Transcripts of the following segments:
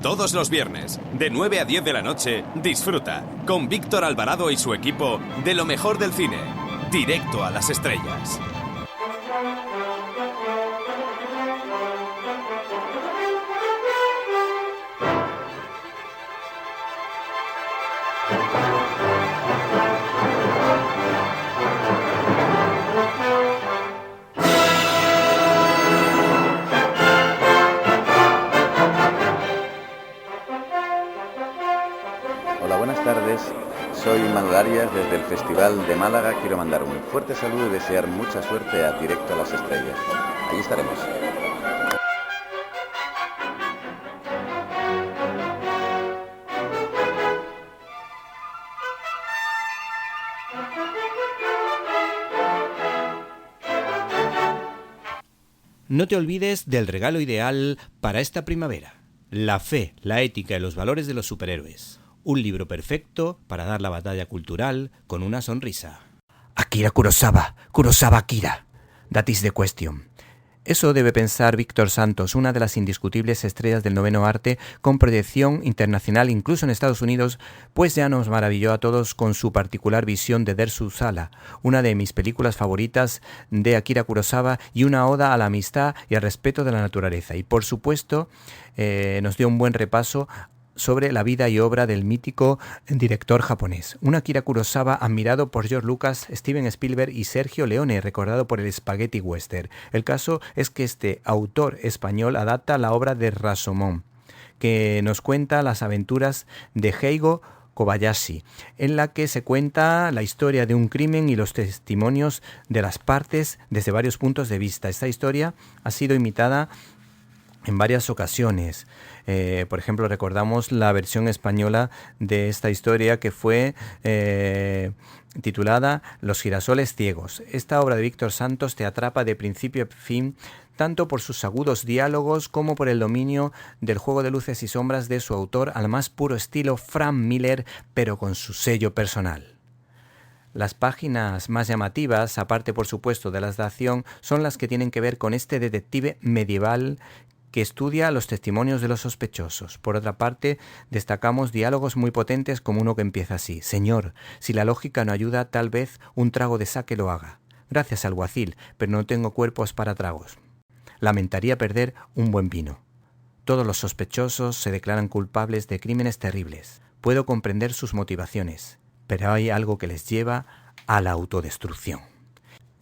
Todos los viernes, de 9 a 10 de la noche, disfruta con Víctor Alvarado y su equipo de lo mejor del cine. Directo a las estrellas. Soy Manuel Arias, desde el Festival de Málaga. Quiero mandar un fuerte saludo y desear mucha suerte a Directo a las Estrellas. Allí estaremos. No te olvides del regalo ideal para esta primavera: La fe, la ética y los valores de los superhéroes. Un libro perfecto para dar la batalla cultural con una sonrisa. Akira Kurosawa, Kurosawa Akira. That is the question. Eso debe pensar Víctor Santos, una de las indiscutibles estrellas del noveno arte, con proyección internacional incluso en Estados Unidos, pues ya nos maravilló a todos con su particular visión de Der Sala, una de mis películas favoritas de Akira Kurosawa y una oda a la amistad y al respeto de la naturaleza. Y por supuesto nos dio un buen repaso sobre la vida y obra del mítico director japonés. Un Akira Kurosawa admirado por George Lucas, Steven Spielberg y Sergio Leone, recordado por el Spaghetti Western. El caso es que este autor español adapta la obra de Rashomon, que nos cuenta las aventuras de Heigo Kobayashi, en la que se cuenta la historia de un crimen y los testimonios de las partes desde varios puntos de vista. Esta historia ha sido imitada en varias ocasiones. Por ejemplo, recordamos la versión española de esta historia que fue titulada Los girasoles ciegos. Esta obra de Víctor Santos te atrapa de principio a fin, tanto por sus agudos diálogos como por el dominio del juego de luces y sombras de su autor al más puro estilo Frank Miller, pero con su sello personal. Las páginas más llamativas, aparte por supuesto de las de acción, son las que tienen que ver con este detective medieval que estudia los testimonios de los sospechosos. Por otra parte, destacamos diálogos muy potentes como uno que empieza así: Señor, si la lógica no ayuda, tal vez un trago de sake lo haga. Gracias, alguacil, pero no tengo cuerpos para tragos. Lamentaría perder un buen vino. Todos los sospechosos se declaran culpables de crímenes terribles. Puedo comprender sus motivaciones, pero hay algo que les lleva a la autodestrucción.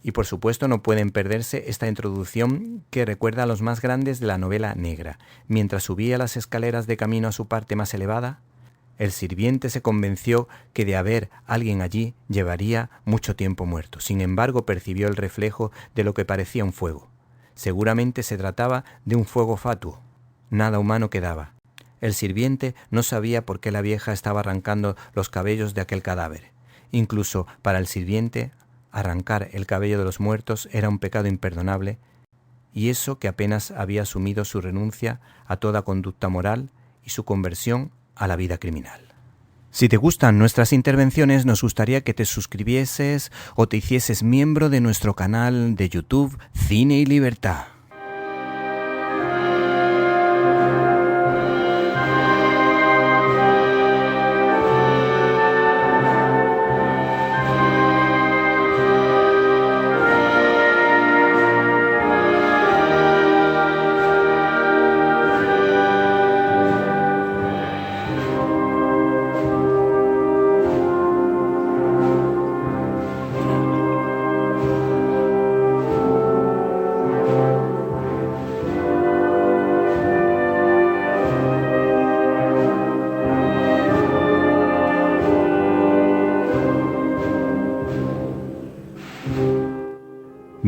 Y por supuesto no pueden perderse esta introducción que recuerda a los más grandes de la novela negra. Mientras subía las escaleras de camino a su parte más elevada, el sirviente se convenció que de haber alguien allí llevaría mucho tiempo muerto. Sin embargo, percibió el reflejo de lo que parecía un fuego. Seguramente se trataba de un fuego fatuo. Nada humano quedaba. El sirviente no sabía por qué la vieja estaba arrancando los cabellos de aquel cadáver. Incluso para el sirviente, arrancar el cabello de los muertos era un pecado imperdonable, y eso que apenas había asumido su renuncia a toda conducta moral y su conversión a la vida criminal. Si te gustan nuestras intervenciones, nos gustaría que te suscribieses o te hicieses miembro de nuestro canal de YouTube Cine y Libertad.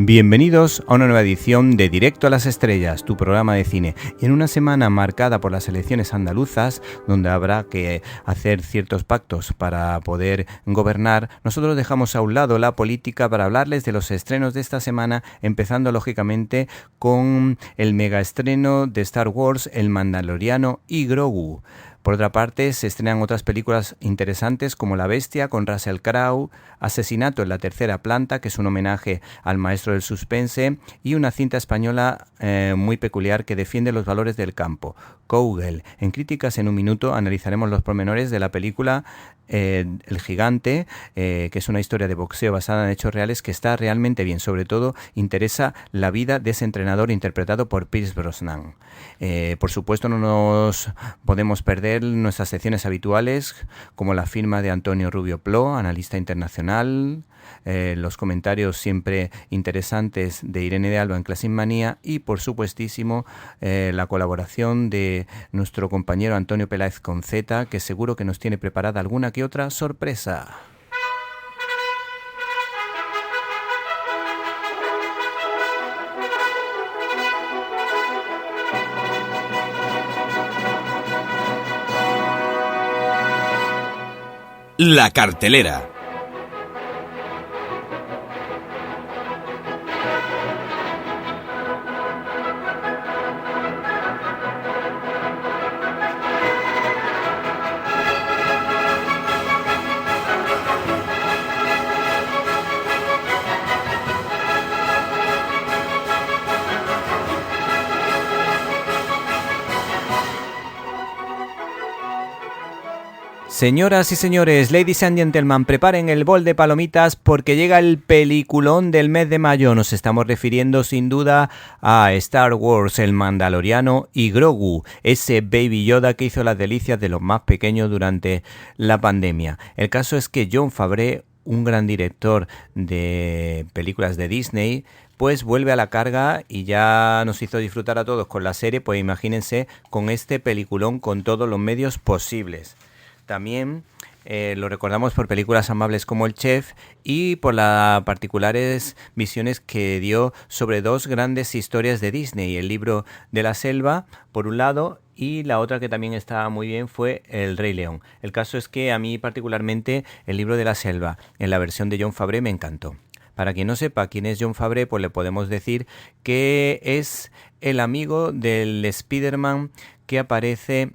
Bienvenidos a una nueva edición de Directo a las Estrellas, tu programa de cine. Y en una semana marcada por las elecciones andaluzas, donde habrá que hacer ciertos pactos para poder gobernar, nosotros dejamos a un lado la política para hablarles de los estrenos de esta semana, empezando lógicamente con el megaestreno de Star Wars, El Mandaloriano y Grogu. Por otra parte, se estrenan otras películas interesantes como La Bestia con Russell Crowe, Asesinato en la tercera planta, que es un homenaje al maestro del suspense, y una cinta española muy peculiar que defiende los valores del campo, Cowgirl. En Críticas en un minuto analizaremos los pormenores de la película El Gigante, que es una historia de boxeo basada en hechos reales que está realmente bien. Sobre todo interesa la vida de ese entrenador interpretado por Pierce Brosnan. Por supuesto, no nos podemos perder nuestras secciones habituales, como la firma de Antonio Rubio Plo, analista internacional, los comentarios siempre interesantes de Irene de Alba en Classic Manía y, por supuestísimo, la colaboración de nuestro compañero Antonio Peláez con Z, que seguro que nos tiene preparada alguna que otra sorpresa. La cartelera. Señoras y señores, ladies and gentlemen, preparen el bol de palomitas porque llega el peliculón del mes de mayo. Nos estamos refiriendo sin duda a Star Wars, el Mandaloriano y Grogu, ese Baby Yoda que hizo las delicias de los más pequeños durante la pandemia. El caso es que Jon Favreau, un gran director de películas de Disney, pues vuelve a la carga y ya nos hizo disfrutar a todos con la serie, pues imagínense con este peliculón con todos los medios posibles. También lo recordamos por películas amables como El Chef y por las particulares visiones que dio sobre dos grandes historias de Disney, El Libro de la Selva, por un lado, y la otra que también estaba muy bien fue El Rey León. El caso es que a mí particularmente El Libro de la Selva, en la versión de Jon Favreau, me encantó. Para quien no sepa quién es Jon Favreau, pues le podemos decir que es el amigo del Spider-Man que aparece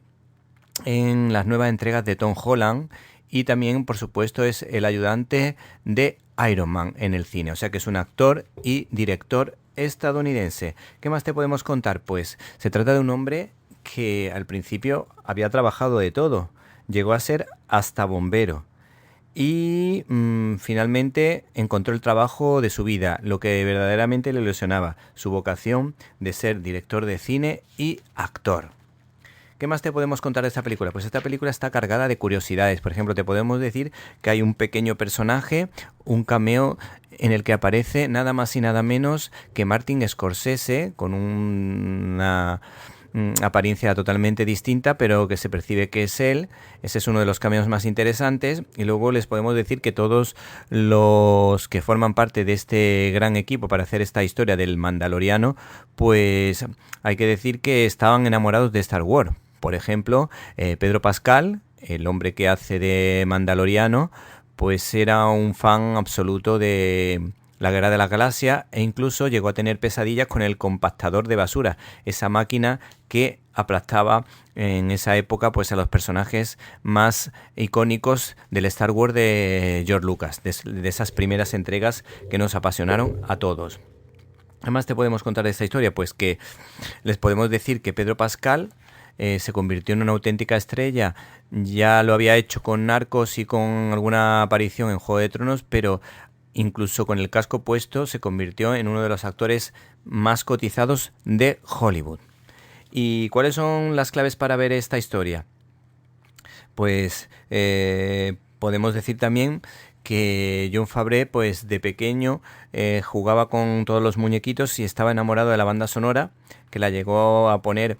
en las nuevas entregas de Tom Holland y también, por supuesto, es el ayudante de Iron Man en el cine. O sea que es un actor y director estadounidense. ¿Qué más te podemos contar? Pues se trata de un hombre que al principio había trabajado de todo. Llegó a ser hasta bombero. Y finalmente encontró el trabajo de su vida, lo que verdaderamente le ilusionaba, su vocación de ser director de cine y actor. ¿Qué más te podemos contar de esta película? Pues esta película está cargada de curiosidades. Por ejemplo, te podemos decir que hay un pequeño personaje, un cameo en el que aparece nada más y nada menos que Martin Scorsese, con una apariencia totalmente distinta, pero que se percibe que es él. Ese es uno de los cameos más interesantes. Y luego les podemos decir que todos los que forman parte de este gran equipo para hacer esta historia del Mandaloriano, pues hay que decir que estaban enamorados de Star Wars. Por ejemplo, Pedro Pascal, el hombre que hace de Mandaloriano, pues era un fan absoluto de La Guerra de la Galaxia e incluso llegó a tener pesadillas con el compactador de basura, esa máquina que aplastaba en esa época pues a los personajes más icónicos del Star Wars de George Lucas, de esas primeras entregas que nos apasionaron a todos. Además te podemos contar de esta historia, pues que les podemos decir que Pedro Pascal se convirtió en una auténtica estrella. Ya lo había hecho con Narcos y con alguna aparición en Juego de Tronos, pero incluso con el casco puesto se convirtió en uno de los actores más cotizados de Hollywood. ¿Y cuáles son las claves para ver esta historia? Pues podemos decir también que Jon Favreau, pues de pequeño jugaba con todos los muñequitos y estaba enamorado de la banda sonora, que la llegó a poner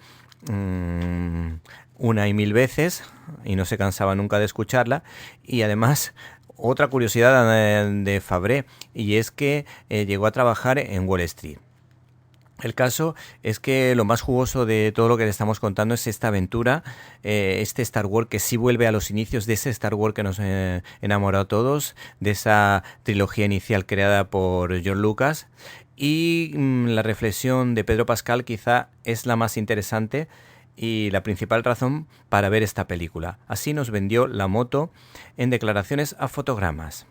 una y mil veces y no se cansaba nunca de escucharla. Y además otra curiosidad de Favreau, y es que llegó a trabajar en Wall Street. El caso es que lo más jugoso de todo lo que le estamos contando es esta aventura, este Star Wars que sí vuelve a los inicios de ese Star Wars que nos enamoró a todos, de esa trilogía inicial creada por George Lucas. Y la reflexión de Pedro Pascal quizá es la más interesante, y la principal razón para ver esta película. Así nos vendió la moto en declaraciones a Fotogramas.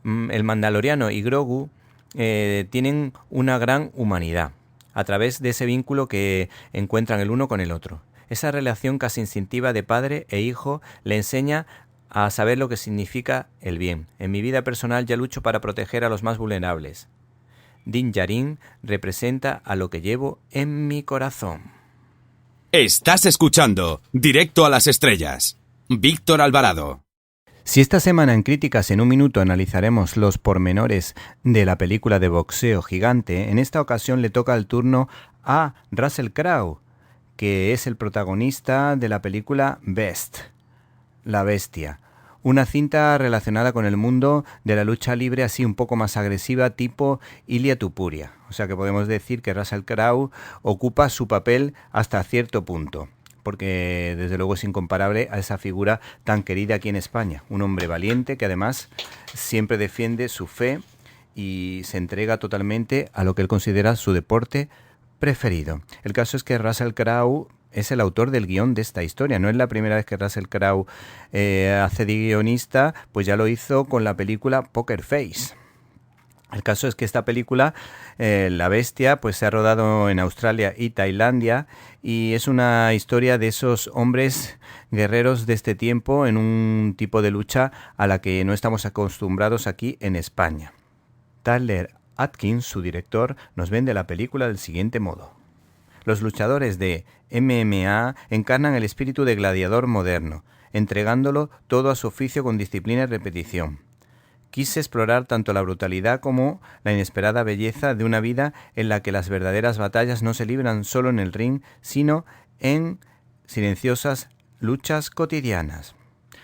El Mandaloriano y Grogu tienen una gran humanidad a través de ese vínculo que encuentran el uno con el otro. Esa relación casi instintiva de padre e hijo le enseña a saber lo que significa el bien. En mi vida personal ya lucho para proteger a los más vulnerables. Din Djarin representa a lo que llevo en mi corazón. Estás escuchando Directo a las Estrellas. Víctor Alvarado. Si esta semana en Críticas en un Minuto analizaremos los pormenores de la película de boxeo gigante, en esta ocasión le toca el turno a Russell Crowe, que es el protagonista de la película Beast, La Bestia, una cinta relacionada con el mundo de la lucha libre así un poco más agresiva tipo Ilia Tupuria. O sea que podemos decir que Russell Crowe ocupa su papel hasta cierto punto, porque desde luego es incomparable a esa figura tan querida aquí en España. Un hombre valiente que además siempre defiende su fe y se entrega totalmente a lo que él considera su deporte preferido. El caso es que Russell Crowe es el autor del guión de esta historia. No es la primera vez que Russell Crowe hace de guionista, pues ya lo hizo con la película Poker Face. El caso es que esta película, La Bestia, pues se ha rodado en Australia y Tailandia y es una historia de esos hombres guerreros de este tiempo en un tipo de lucha a la que no estamos acostumbrados aquí en España. Tyler Atkins, su director, nos vende la película del siguiente modo. Los luchadores de MMA encarnan el espíritu de gladiador moderno, entregándolo todo a su oficio con disciplina y repetición. Quise explorar tanto la brutalidad como la inesperada belleza de una vida en la que las verdaderas batallas no se libran solo en el ring, sino en silenciosas luchas cotidianas.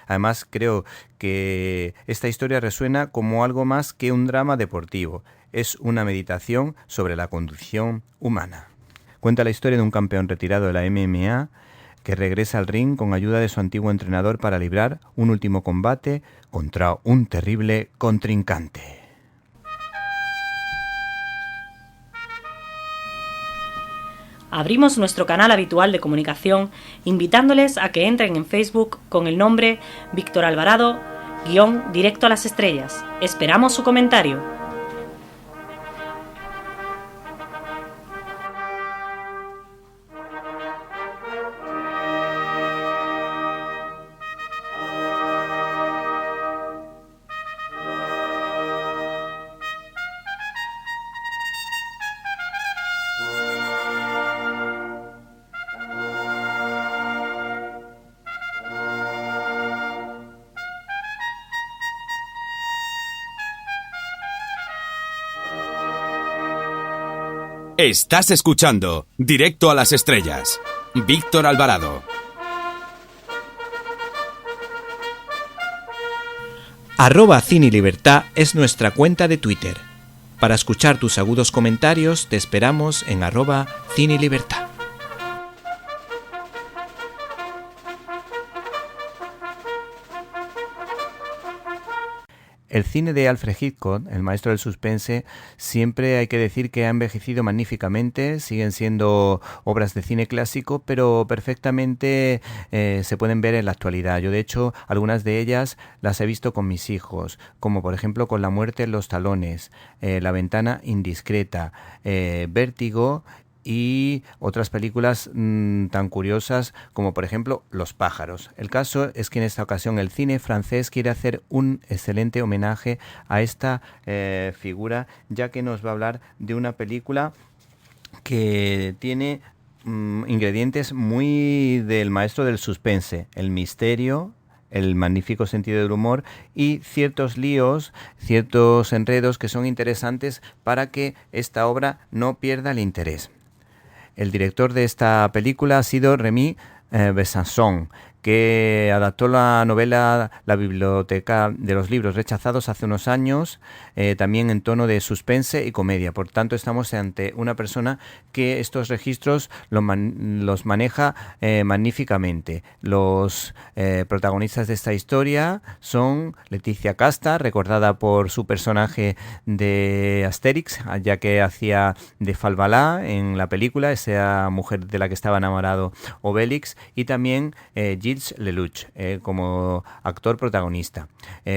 Además, creo que esta historia resuena como algo más que un drama deportivo. Es una meditación sobre la condición humana. Cuenta la historia de un campeón retirado de la MMA que regresa al ring con ayuda de su antiguo entrenador para librar un último combate contra un terrible contrincante. Abrimos nuestro canal habitual de comunicación invitándoles a que entren en Facebook con el nombre Víctor Alvarado, Directo a las Estrellas. Esperamos su comentario. Estás escuchando Directo a las Estrellas. Víctor Alvarado. @CineLibertad es nuestra cuenta de Twitter. Para escuchar tus agudos comentarios te esperamos en @CineLibertad. El cine de Alfred Hitchcock, el maestro del suspense, siempre hay que decir que ha envejecido magníficamente, siguen siendo obras de cine clásico, pero perfectamente se pueden ver en la actualidad. Yo, de hecho, algunas de ellas las he visto con mis hijos, como por ejemplo con La muerte en los talones, La ventana indiscreta, Vértigo y otras películas tan curiosas como por ejemplo Los pájaros. El caso es que en esta ocasión el cine francés quiere hacer un excelente homenaje a esta figura, ya que nos va a hablar de una película que tiene ingredientes muy del maestro del suspense, el misterio, el magnífico sentido del humor y ciertos líos, ciertos enredos que son interesantes para que esta obra no pierda el interés. El director de esta película ha sido Rémy Besançon, que adaptó la novela La biblioteca de los libros rechazados hace unos años, también en tono de suspense y comedia. Por tanto, estamos ante una persona que estos registros los maneja magníficamente. Los protagonistas de esta historia son Leticia Casta, recordada por su personaje de Asterix, ya que hacía de Falbalá en la película, esa mujer de la que estaba enamorado Obélix, y también Gilles Lelouch como actor protagonista.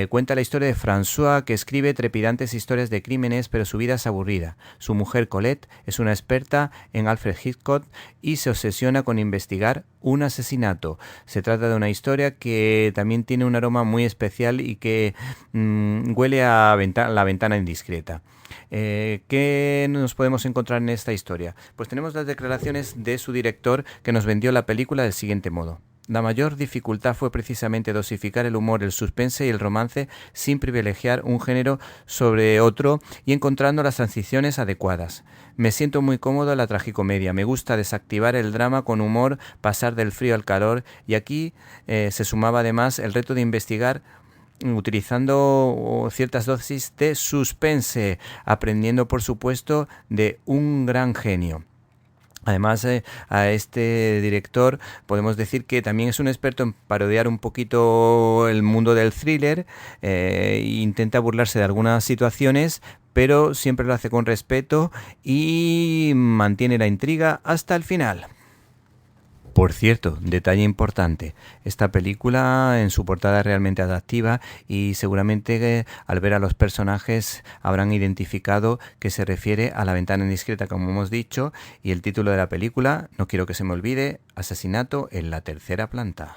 Cuenta la historia de François, que escribe trepidantes historias de crímenes, pero su vida es aburrida. Su mujer Colette es una experta en Alfred Hitchcock y se obsesiona con investigar un asesinato. Se trata de una historia que también tiene un aroma muy especial y que huele a la ventana indiscreta. ¿Qué nos podemos encontrar en esta historia? Pues tenemos las declaraciones de su director, que nos vendió la película del siguiente modo. La mayor dificultad fue precisamente dosificar el humor, el suspense y el romance sin privilegiar un género sobre otro y encontrando las transiciones adecuadas. Me siento muy cómodo en la tragicomedia, me gusta desactivar el drama con humor, pasar del frío al calor, y aquí se sumaba además el reto de investigar utilizando ciertas dosis de suspense, aprendiendo por supuesto de un gran genio. Además, a este director podemos decir que también es un experto en parodiar un poquito el mundo del thriller, intenta burlarse de algunas situaciones, pero siempre lo hace con respeto y mantiene la intriga hasta el final. Por cierto, detalle importante, esta película en su portada es realmente atractiva y seguramente al ver a los personajes habrán identificado que se refiere a la ventana indiscreta, como hemos dicho, y el título de la película, no quiero que se me olvide, Asesinato en la tercera planta.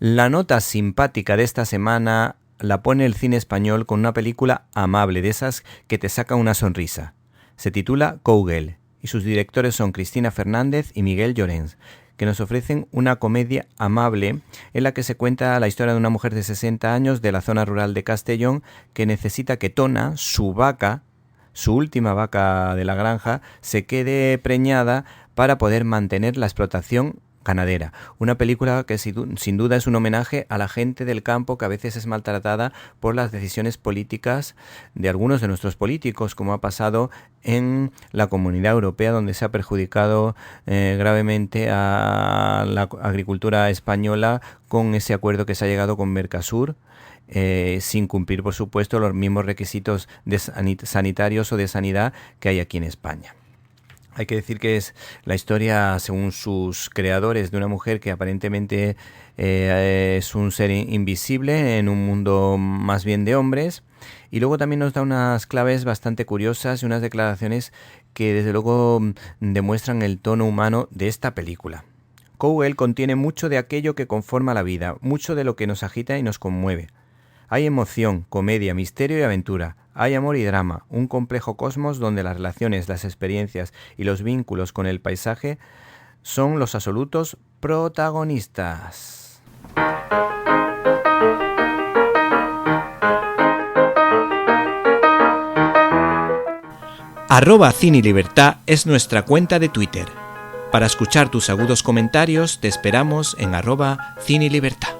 La nota simpática de esta semana la pone el cine español con una película amable, de esas que te saca una sonrisa. Se titula Cowgirl y sus directores son Cristina Fernández y Miguel Llorens, que nos ofrecen una comedia amable en la que se cuenta la historia de una mujer de 60 años de la zona rural de Castellón que necesita que Tona, su vaca, su última vaca de la granja, se quede preñada para poder mantener la explotación ganadera. Una película que sin duda es un homenaje a la gente del campo que a veces es maltratada por las decisiones políticas de algunos de nuestros políticos, como ha pasado en la Comunidad Europea, donde se ha perjudicado gravemente a la agricultura española con ese acuerdo que se ha llegado con Mercosur, sin cumplir, por supuesto, los mismos requisitos sanitarios o de sanidad que hay aquí en España. Hay que decir que es la historia, según sus creadores, de una mujer que aparentemente es un ser invisible en un mundo más bien de hombres. Y luego también nos da unas claves bastante curiosas y unas declaraciones que desde luego demuestran el tono humano de esta película. Cowgirl contiene mucho de aquello que conforma la vida, mucho de lo que nos agita y nos conmueve. Hay emoción, comedia, misterio y aventura. Hay amor y drama, un complejo cosmos donde las relaciones, las experiencias y los vínculos con el paisaje son los absolutos protagonistas. @CineLibertad es nuestra cuenta de Twitter. Para escuchar tus agudos comentarios te esperamos en @CineLibertad.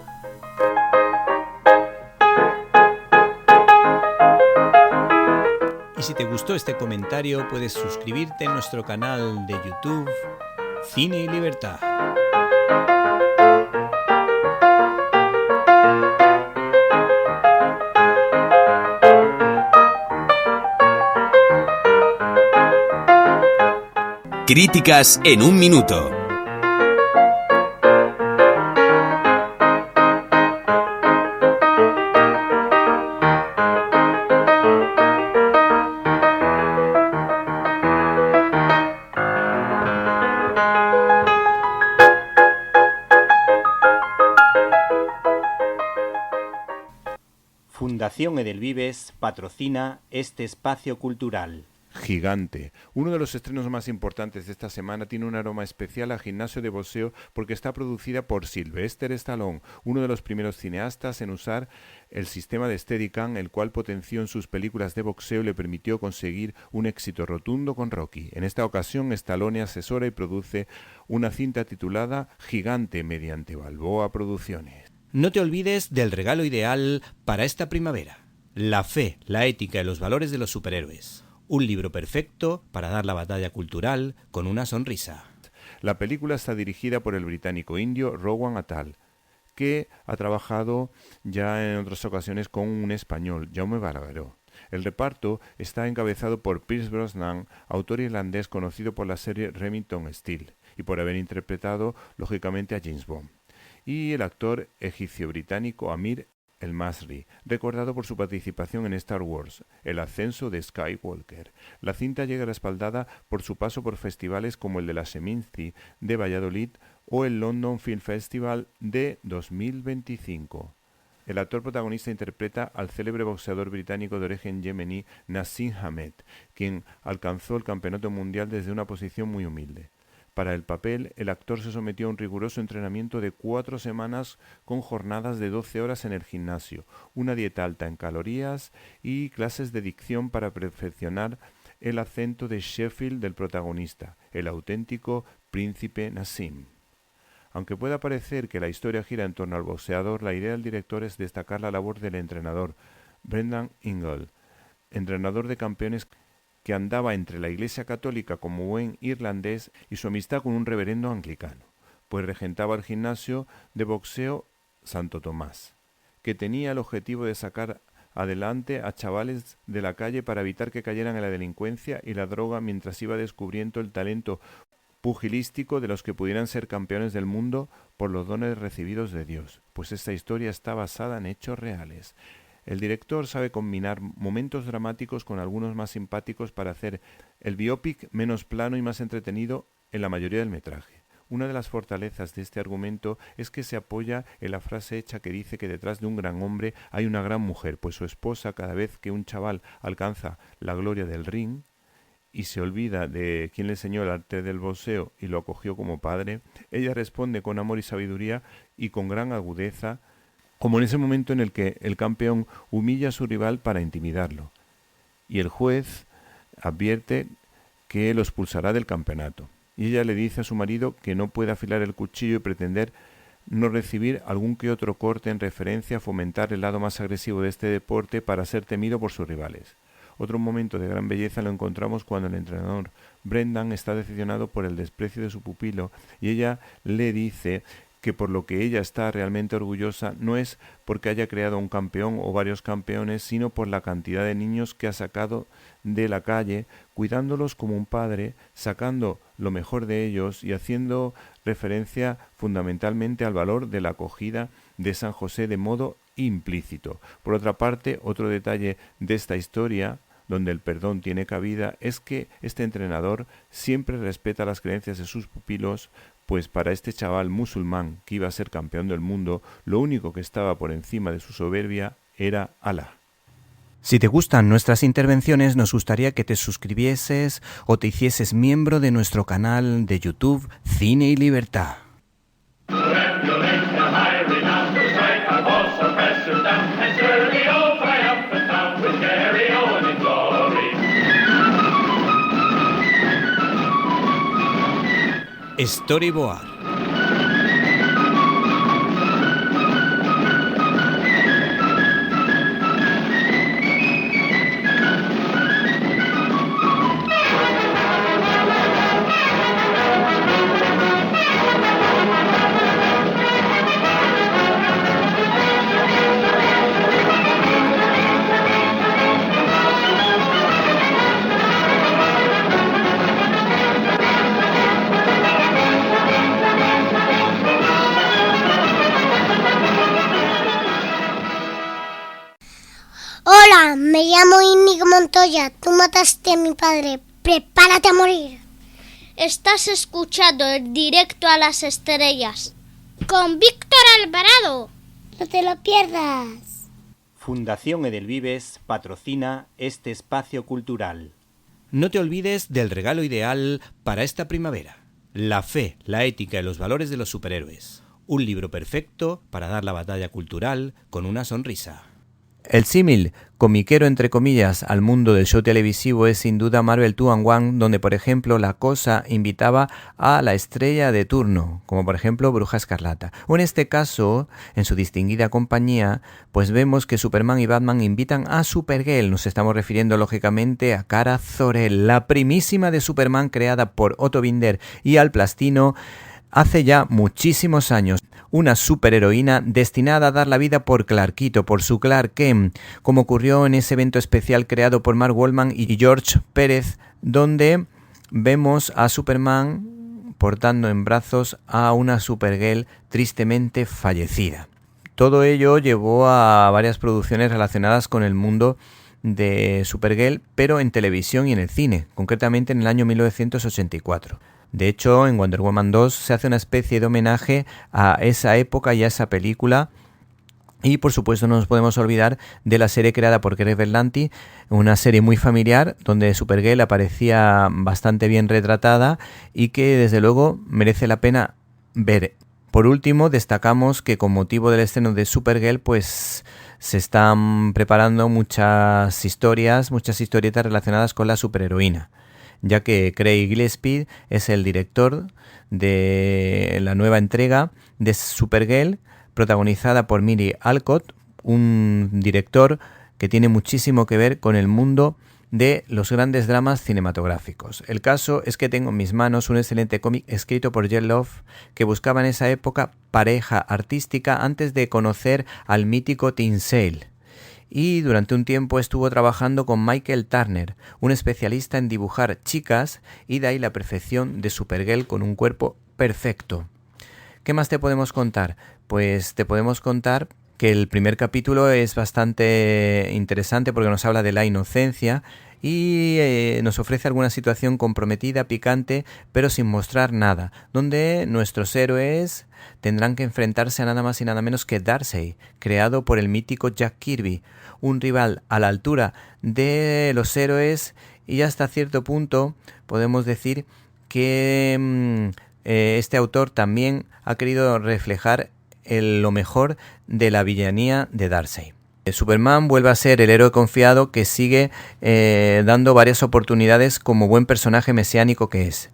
Y si te gustó este comentario, puedes suscribirte en nuestro canal de YouTube Cine y Libertad. Críticas en un minuto. Fundación Edelvives patrocina este espacio cultural. Gigante. Uno de los estrenos más importantes de esta semana tiene un aroma especial a gimnasio de boxeo porque está producida por Sylvester Stallone, uno de los primeros cineastas en usar el sistema de Steadicam, el cual potenció en sus películas de boxeo y le permitió conseguir un éxito rotundo con Rocky. En esta ocasión, Stallone asesora y produce una cinta titulada Gigante mediante Balboa Producciones. No te olvides del regalo ideal para esta primavera: la fe, la ética y los valores de los superhéroes. Un libro perfecto para dar la batalla cultural con una sonrisa. La película está dirigida por el británico indio Rowan Attal, que ha trabajado ya en otras ocasiones con un español, Jaume Balagueró. El reparto está encabezado por Pierce Brosnan, autor irlandés conocido por la serie Remington Steele y por haber interpretado lógicamente a James Bond, y el actor egipcio-británico Amir El Masri, recordado por su participación en Star Wars, El ascenso de Skywalker. La cinta llega respaldada por su paso por festivales como el de la Seminci de Valladolid o el London Film Festival de 2025. El actor protagonista interpreta al célebre boxeador británico de origen yemení Nassim Hamed, quien alcanzó el campeonato mundial desde una posición muy humilde. Para el papel, el actor se sometió a un riguroso entrenamiento de 4 semanas con jornadas de 12 horas en el gimnasio, una dieta alta en calorías y clases de dicción para perfeccionar el acento de Sheffield del protagonista, el auténtico príncipe Nassim. Aunque pueda parecer que la historia gira en torno al boxeador, la idea del director es destacar la labor del entrenador, Brendan Ingle, entrenador de campeones que andaba entre la Iglesia Católica como buen irlandés y su amistad con un reverendo anglicano, pues regentaba el gimnasio de boxeo Santo Tomás, que tenía el objetivo de sacar adelante a chavales de la calle para evitar que cayeran en la delincuencia y la droga mientras iba descubriendo el talento pugilístico de los que pudieran ser campeones del mundo por los dones recibidos de Dios, pues esta historia está basada en hechos reales. El director sabe combinar momentos dramáticos con algunos más simpáticos para hacer el biopic menos plano y más entretenido en la mayoría del metraje. Una de las fortalezas de este argumento es que se apoya en la frase hecha que dice que detrás de un gran hombre hay una gran mujer, pues su esposa, cada vez que un chaval alcanza la gloria del ring y se olvida de quien le enseñó el arte del boxeo y lo acogió como padre, ella responde con amor y sabiduría y con gran agudeza, como en ese momento en el que el campeón humilla a su rival para intimidarlo, y el juez advierte que lo expulsará del campeonato, y ella le dice a su marido que no puede afilar el cuchillo y pretender no recibir algún que otro corte en referencia a fomentar el lado más agresivo de este deporte para ser temido por sus rivales. Otro momento de gran belleza lo encontramos cuando el entrenador Brendan está decepcionado por el desprecio de su pupilo y ella le dice que por lo que ella está realmente orgullosa no es porque haya creado un campeón o varios campeones, sino por la cantidad de niños que ha sacado de la calle, cuidándolos como un padre, sacando lo mejor de ellos y haciendo referencia fundamentalmente al valor de la acogida de San José de modo implícito. Por otra parte, otro detalle de esta historia, donde el perdón tiene cabida, es que este entrenador siempre respeta las creencias de sus pupilos, pues para este chaval musulmán que iba a ser campeón del mundo, lo único que estaba por encima de su soberbia era Alá. Si te gustan nuestras intervenciones, nos gustaría que te suscribieses o te hicieses miembro de nuestro canal de YouTube Cine y Libertad. Storyboard. Hola, me llamo Íñigo Montoya. Tú mataste a mi padre. Prepárate a morir. Estás escuchando el Directo a las Estrellas con Víctor Alvarado. No te lo pierdas. Fundación Edelvives patrocina este espacio cultural. No te olvides del regalo ideal para esta primavera: La fe, la ética y los valores de los superhéroes. Un libro perfecto para dar la batalla cultural con una sonrisa. El símil comiquero entre comillas al mundo del show televisivo es sin duda Marvel 2-in-1, donde por ejemplo La Cosa invitaba a la estrella de turno, como por ejemplo Bruja Escarlata. O en este caso, en su distinguida compañía, pues vemos que Superman y Batman invitan a Supergirl. Nos estamos refiriendo lógicamente a Kara Zor-El, la primísima de Superman creada por Otto Binder y Al Plastino hace ya muchísimos años. Una superheroína destinada a dar la vida por Clarkito, por su Clark Kent, como ocurrió en ese evento especial creado por Mark Waldman y George Pérez, donde vemos a Superman portando en brazos a una Supergirl tristemente fallecida. Todo ello llevó a varias producciones relacionadas con el mundo de Supergirl, pero en televisión y en el cine, concretamente en el año 1984. De hecho, en Wonder Woman 2 se hace una especie de homenaje a esa época y a esa película. Y por supuesto no nos podemos olvidar de la serie creada por Greg Berlanti, una serie muy familiar donde Supergirl aparecía bastante bien retratada y que desde luego merece la pena ver. Por último, destacamos que con motivo del estreno de Supergirl, pues se están preparando muchas historietas relacionadas con la superheroína, ya que Craig Gillespie es el director de la nueva entrega de Supergirl, protagonizada por Miri Alcott, un director que tiene muchísimo que ver con el mundo de los grandes dramas cinematográficos. El caso es que tengo en mis manos un excelente cómic escrito por Jen Love, que buscaba en esa época pareja artística antes de conocer al mítico Tim Sale. Y durante un tiempo estuvo trabajando con Michael Turner, un especialista en dibujar chicas, y de ahí la perfección de Supergirl con un cuerpo perfecto. ¿Qué más te podemos contar? Pues te podemos contar que el primer capítulo es bastante interesante porque nos habla de la inocencia y nos ofrece alguna situación comprometida, picante, pero sin mostrar nada, donde nuestros héroes tendrán que enfrentarse a nada más y nada menos que Darkseid, creado por el mítico Jack Kirby, un rival a la altura de los héroes, y hasta cierto punto podemos decir que este autor también ha querido reflejar lo mejor de la villanía de Darkseid. Superman vuelve a ser el héroe confiado que sigue dando varias oportunidades como buen personaje mesiánico que es.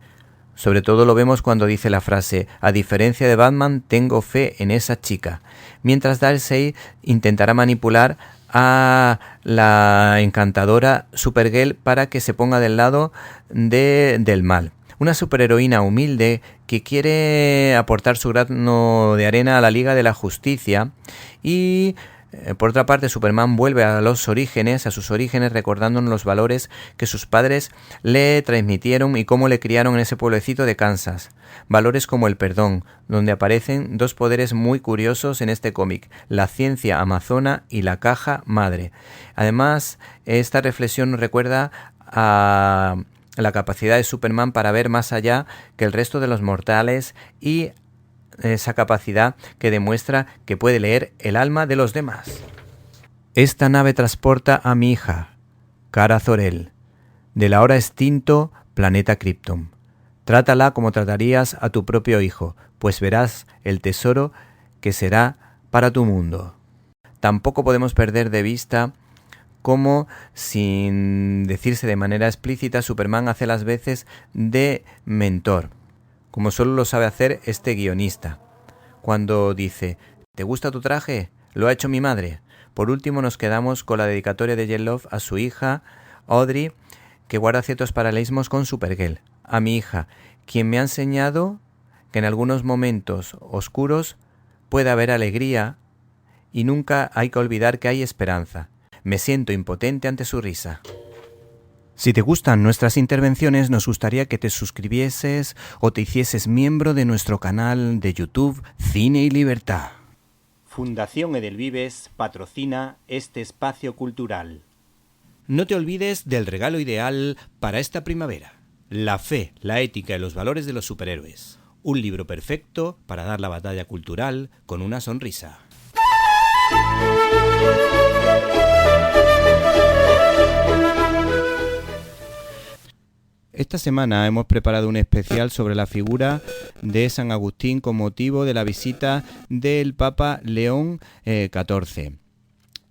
Sobre todo lo vemos cuando dice la frase: a diferencia de Batman, tengo fe en esa chica. Mientras Darkseid intentará manipular a la encantadora Supergirl para que se ponga del lado del mal. Una superheroína humilde que quiere aportar su grano de arena a la Liga de la Justicia. Y por otra parte, Superman vuelve a sus orígenes, recordándonos los valores que sus padres le transmitieron y cómo le criaron en ese pueblecito de Kansas. Valores como el perdón, donde aparecen dos poderes muy curiosos en este cómic: la ciencia amazona y la caja madre. Además, esta reflexión nos recuerda a la capacidad de Superman para ver más allá que el resto de los mortales, y esa capacidad que demuestra que puede leer el alma de los demás. Esta nave transporta a mi hija, Kara Zor-El, del ahora extinto planeta Krypton. Trátala como tratarías a tu propio hijo, pues verás el tesoro que será para tu mundo. Tampoco podemos perder de vista cómo, sin decirse de manera explícita, Superman hace las veces de mentor, como solo lo sabe hacer este guionista, cuando dice: ¿te gusta tu traje? Lo ha hecho mi madre. Por último nos quedamos con la dedicatoria de Jen Love a su hija Audrey, que guarda ciertos paralelismos con Supergirl. A mi hija, quien me ha enseñado que en algunos momentos oscuros puede haber alegría y nunca hay que olvidar que hay esperanza. Me siento impotente ante su risa. Si te gustan nuestras intervenciones, nos gustaría que te suscribieses o te hicieses miembro de nuestro canal de YouTube Cine y Libertad. Fundación Edelvives patrocina este espacio cultural. No te olvides del regalo ideal para esta primavera: La fe, la ética y los valores de los superhéroes. Un libro perfecto para dar la batalla cultural con una sonrisa. Esta semana hemos preparado un especial sobre la figura de San Agustín con motivo de la visita del Papa León XIV.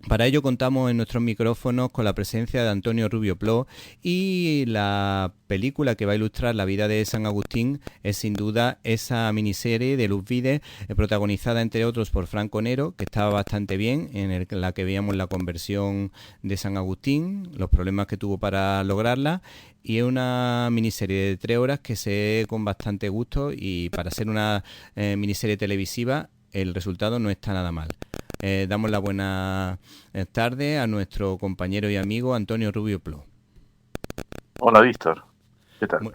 Para ello contamos en nuestros micrófonos con la presencia de Antonio Rubio Plo, y la película que va a ilustrar la vida de San Agustín es sin duda esa miniserie de Luz Vides, protagonizada entre otros por Franco Nero, que estaba bastante bien, en la que veíamos la conversión de San Agustín, los problemas que tuvo para lograrla, y es una miniserie de 3 horas que se ve con bastante gusto, y para ser una miniserie televisiva el resultado no está nada mal. Damos la buena tarde a nuestro compañero y amigo Antonio Rubio Plo. Hola, Víctor. ¿Qué tal?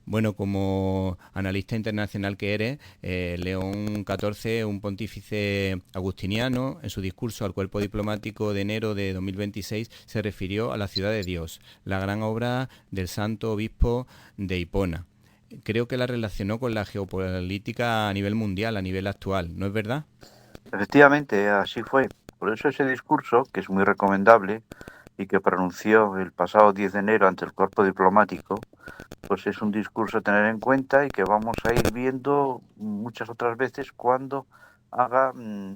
Bueno, como analista internacional que eres, León XIV, un pontífice agustiniano, en su discurso al cuerpo diplomático de enero de 2026 se refirió a la ciudad de Dios, la gran obra del santo obispo de Hipona. Creo que la relacionó con la geopolítica a nivel mundial, a nivel actual, ¿no es verdad? Efectivamente, así fue. Por eso ese discurso, que es muy recomendable y que pronunció el pasado 10 de enero ante el cuerpo diplomático, pues es un discurso a tener en cuenta y que vamos a ir viendo muchas otras veces cuando haga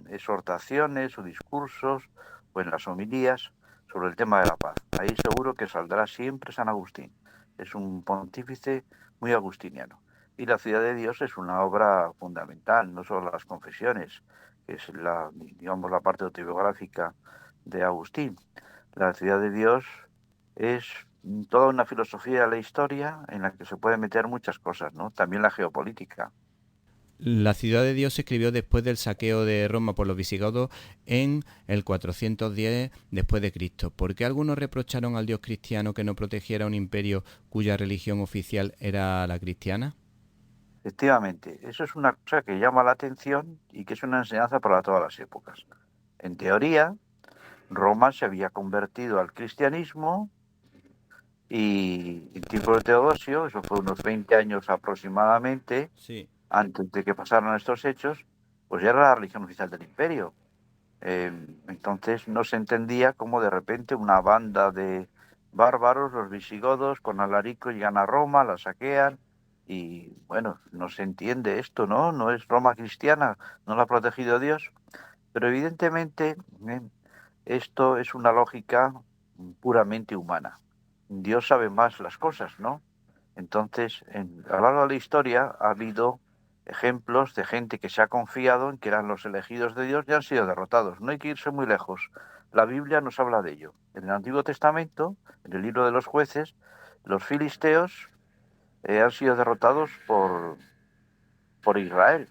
exhortaciones o discursos o en las homilías sobre el tema de la paz. Ahí seguro que saldrá siempre San Agustín. Es un pontífice muy agustiniano. Y la ciudad de Dios es una obra fundamental, no solo las confesiones, que es la parte autobiográfica de Agustín. La ciudad de Dios es toda una filosofía de la historia en la que se pueden meter muchas cosas, ¿no? También la geopolítica. La ciudad de Dios se escribió después del saqueo de Roma por los visigodos en el 410 después de Cristo. ¿Por qué algunos reprocharon al Dios cristiano que no protegiera un imperio cuya religión oficial era la cristiana? Efectivamente, eso es una cosa que llama la atención y que es una enseñanza para todas las épocas. En teoría, Roma se había convertido al cristianismo y en tiempo de Teodosio, eso fue unos 20 años aproximadamente, sí, antes de que pasaran estos hechos, pues ya era la religión oficial del imperio. Entonces no se entendía cómo de repente una banda de bárbaros, los visigodos, con Alarico llegan a Roma, la saquean y bueno, no se entiende esto, ¿no? No es Roma cristiana, no la ha protegido Dios, pero evidentemente esto es una lógica puramente humana. Dios sabe más las cosas, ¿no? Entonces, a lo largo de la historia ha habido ejemplos de gente que se ha confiado en que eran los elegidos de Dios y han sido derrotados. No hay que irse muy lejos. La Biblia nos habla de ello. En el Antiguo Testamento, en el libro de los jueces, los filisteos han sido derrotados por Israel.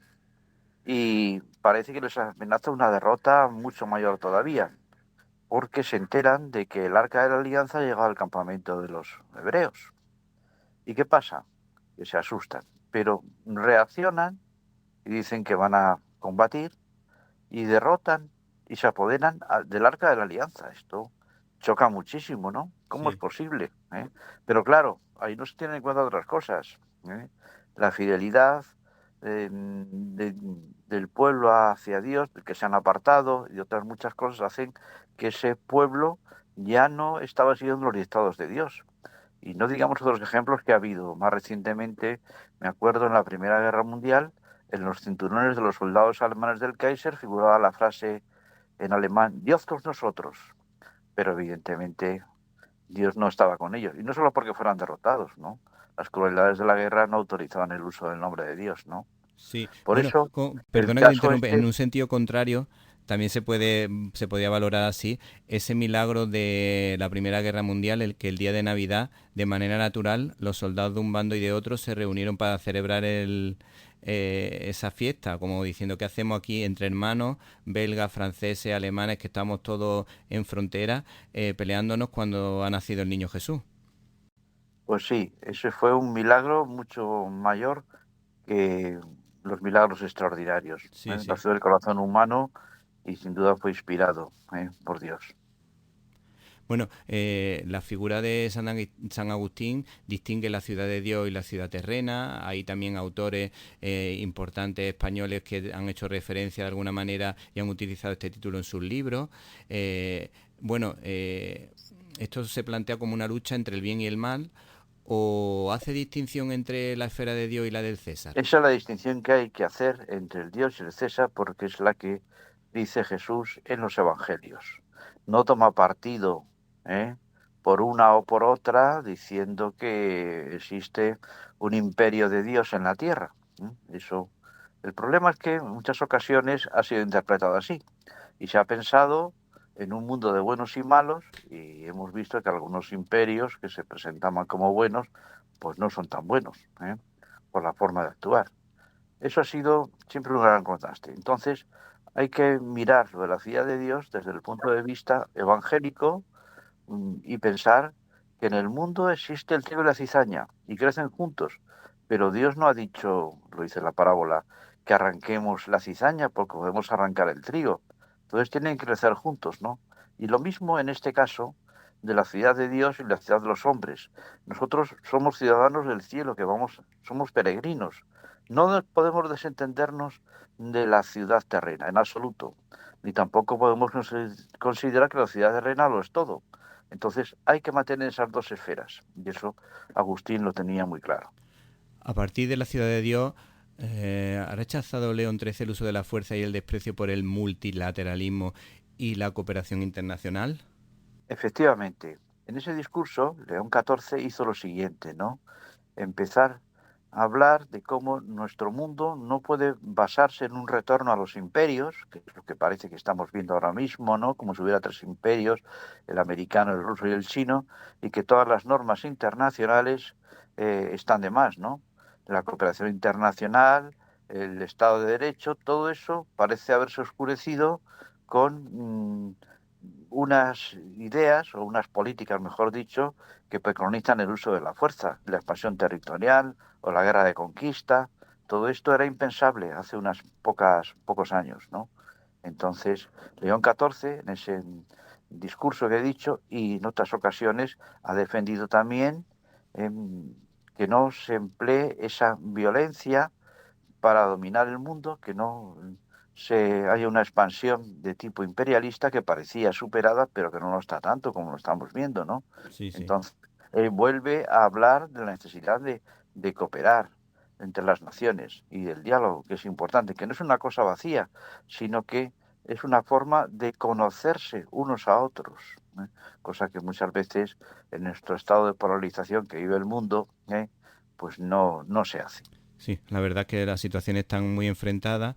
Y parece que les amenaza una derrota mucho mayor todavía, porque se enteran de que el Arca de la Alianza ha llegado al campamento de los hebreos. ¿Y qué pasa? Que se asustan, pero reaccionan y dicen que van a combatir y derrotan y se apoderan del Arca de la Alianza. Esto choca muchísimo, ¿no? ¿Cómo es posible? Pero claro, ahí no se tienen en cuenta otras cosas. La fidelidad del pueblo hacia Dios, del que se han apartado, y otras muchas cosas hacen que ese pueblo ya no estaba siguiendo los dictados de Dios. Y no digamos otros ejemplos que ha habido. Más recientemente, me acuerdo en la Primera Guerra Mundial, en los cinturones de los soldados alemanes del Kaiser figuraba la frase en alemán, Dios con nosotros. Pero evidentemente Dios no estaba con ellos. Y no solo porque fueran derrotados, ¿no? Las crueldades de la guerra no autorizaban el uso del nombre de Dios, ¿no? Sí. Por eso, perdona que te interrumpa, en un sentido contrario, también se podía valorar así ese milagro de la Primera Guerra Mundial, el que el día de Navidad, de manera natural, los soldados de un bando y de otro se reunieron para celebrar esa fiesta, como diciendo, ¿qué hacemos aquí entre hermanos, belgas, franceses, alemanes, que estamos todos en frontera, peleándonos cuando ha nacido el niño Jesús? Pues sí, ese fue un milagro mucho mayor que los milagros extraordinarios. Sí. Nació del corazón humano y sin duda fue inspirado por Dios. Bueno, la figura de San Agustín distingue la ciudad de Dios y la ciudad terrena. Hay también autores importantes españoles que han hecho referencia de alguna manera y han utilizado este título en sus libros. Esto se plantea como una lucha entre el bien y el mal, o hace distinción entre la esfera de Dios y la del César? Esa es la distinción que hay que hacer entre el Dios y el César, porque es la que dice Jesús en los Evangelios. No toma partido por una o por otra, diciendo que existe un imperio de Dios en la tierra. Eso. El problema es que en muchas ocasiones ha sido interpretado así y se ha pensado en un mundo de buenos y malos, y hemos visto que algunos imperios que se presentaban como buenos pues no son tan buenos por la forma de actuar. Eso ha sido siempre un gran contraste. Entonces hay que mirar la veracidad de Dios desde el punto de vista evangélico y pensar que en el mundo existe el trigo y la cizaña y crecen juntos, pero Dios no ha dicho, lo dice la parábola, que arranquemos la cizaña porque podemos arrancar el trigo. Entonces tienen que crecer juntos, ¿no? Y lo mismo en este caso de la ciudad de Dios y la ciudad de los hombres. Nosotros somos ciudadanos del cielo, somos peregrinos. No podemos desentendernos de la ciudad terrena, en absoluto. Ni tampoco podemos considerar que la ciudad terrena lo es todo. Entonces hay que mantener esas dos esferas. Y eso Agustín lo tenía muy claro. A partir de la ciudad de Dios, ¿ha rechazado León XIII el uso de la fuerza y el desprecio por el multilateralismo y la cooperación internacional? Efectivamente. En ese discurso, León XIV hizo lo siguiente, ¿no? Empezar a hablar de cómo nuestro mundo no puede basarse en un retorno a los imperios, que es lo que parece que estamos viendo ahora mismo, ¿no? Como si hubiera tres imperios, el americano, el ruso y el chino, y que todas las normas internacionales están de más, ¿no? La cooperación internacional, el Estado de Derecho, todo eso parece haberse oscurecido con unas ideas o unas políticas, mejor dicho, que preconizan el uso de la fuerza, la expansión territorial o la guerra de conquista. Todo esto era impensable hace unos pocos años, ¿no? Entonces, León XIV, en ese discurso que he dicho y en otras ocasiones, ha defendido también que no se emplee esa violencia para dominar el mundo, que no haya una expansión de tipo imperialista que parecía superada, pero que no lo está tanto como lo estamos viendo, ¿no? Sí, sí. Entonces, vuelve a hablar de la necesidad de cooperar entre las naciones y del diálogo, que es importante, que no es una cosa vacía, sino que es una forma de conocerse unos a otros, cosa que muchas veces en nuestro estado de polarización que vive el mundo, pues no se hace. Sí, la verdad es que las situaciones están muy enfrentadas.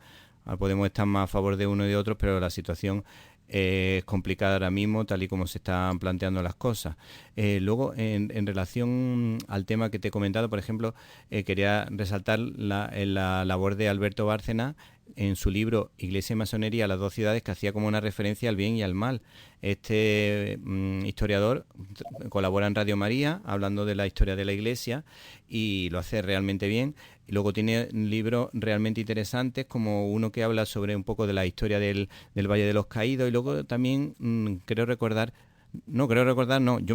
Podemos estar más a favor de uno y de otros, pero la situación es complicada ahora mismo, tal y como se están planteando las cosas. Luego, en relación al tema que te he comentado, por ejemplo, quería resaltar la labor de Alberto Bárcena en su libro Iglesia y Masonería, las dos ciudades, que hacía como una referencia al bien y al mal. Este historiador colabora en Radio María hablando de la historia de la Iglesia y lo hace realmente bien. Y luego tiene libros realmente interesantes, como uno que habla sobre un poco de la historia del Valle de los Caídos, y luego también yo